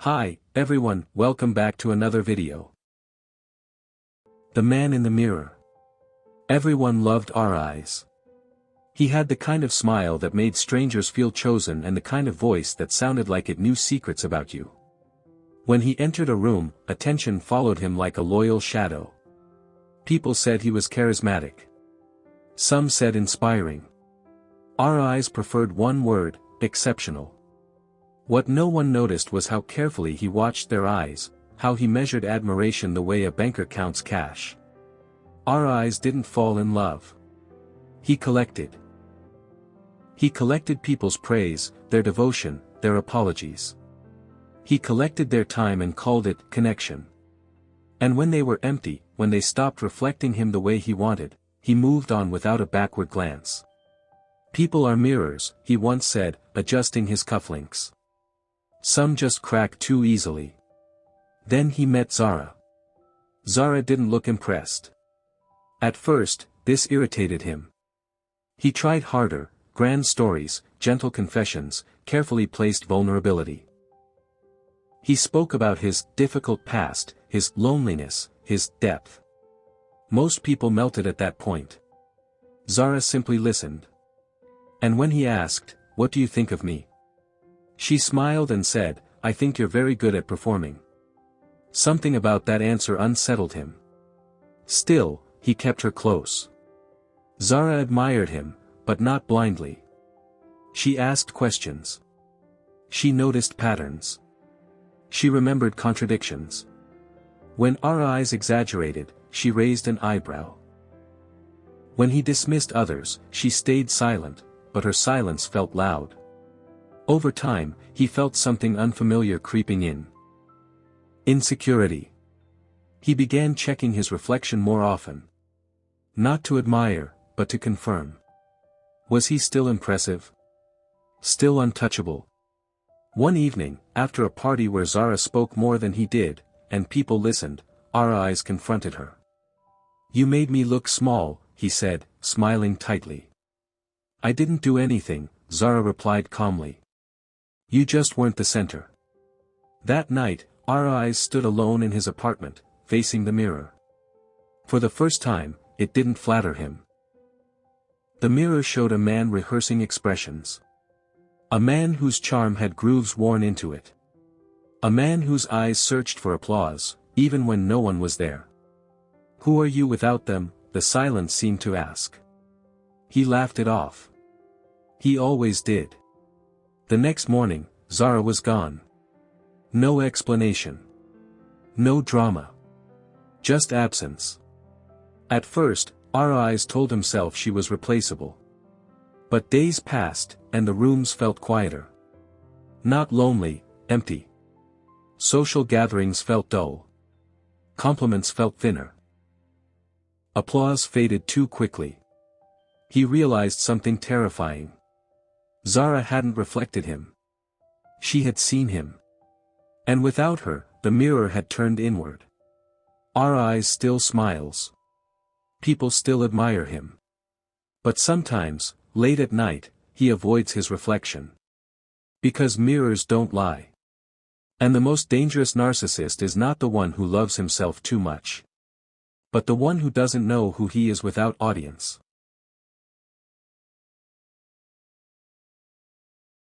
Hi, everyone, welcome back to another video. The man in the mirror. Everyone loved our eyes. He had the kind of smile that made strangers feel chosen and the kind of voice that sounded like it knew secrets about you. When he entered a room, attention followed him like a loyal shadow. People said he was charismatic. Some said inspiring. Our eyes preferred one word, exceptional. What no one noticed was how carefully he watched their eyes, how he measured admiration the way a banker counts cash. Our eyes didn't fall in love. He collected. He collected people's praise, their devotion, their apologies. He collected their time and called it connection. And when they were empty, when they stopped reflecting him the way he wanted, he moved on without a backward glance. People are mirrors, he once said, adjusting his cufflinks. Some just crack too easily. Then he met Zara. Zara didn't look impressed. At first, this irritated him. He tried harder, grand stories, gentle confessions, carefully placed vulnerability. He spoke about his difficult past, his loneliness, his depth. Most people melted at that point. Zara simply listened. And when he asked, "What do you think of me?" she smiled and said, "I think you're very good at performing." Something about that answer unsettled him. Still, he kept her close. Zara admired him, but not blindly. She asked questions. She noticed patterns. She remembered contradictions. When our eyes exaggerated, she raised an eyebrow. When he dismissed others, she stayed silent, but her silence felt loud. Over time, he felt something unfamiliar creeping in. Insecurity. He began checking his reflection more often. Not to admire, but to confirm. Was he still impressive? Still untouchable? One evening, after a party where Zara spoke more than he did, and people listened, our eyes confronted her. "You made me look small," he said, smiling tightly. "I didn't do anything," Zara replied calmly. "You just weren't the center." That night, our eyes stood alone in his apartment, facing the mirror. For the first time, it didn't flatter him. The mirror showed a man rehearsing expressions. A man whose charm had grooves worn into it. A man whose eyes searched for applause, even when no one was there. "Who are you without them?" the silence seemed to ask. He laughed it off. He always did. The next morning, Zara was gone. No explanation. No drama. Just absence. At first, our eyes told himself she was replaceable. But days passed, and the rooms felt quieter. Not lonely, empty. Social gatherings felt dull. Compliments felt thinner. Applause faded too quickly. He realized something terrifying. Zara hadn't reflected him. She had seen him. And without her, the mirror had turned inward. Our eyes still smiles. People still admire him. But sometimes, late at night, he avoids his reflection. Because mirrors don't lie. And the most dangerous narcissist is not the one who loves himself too much, but the one who doesn't know who he is without audience.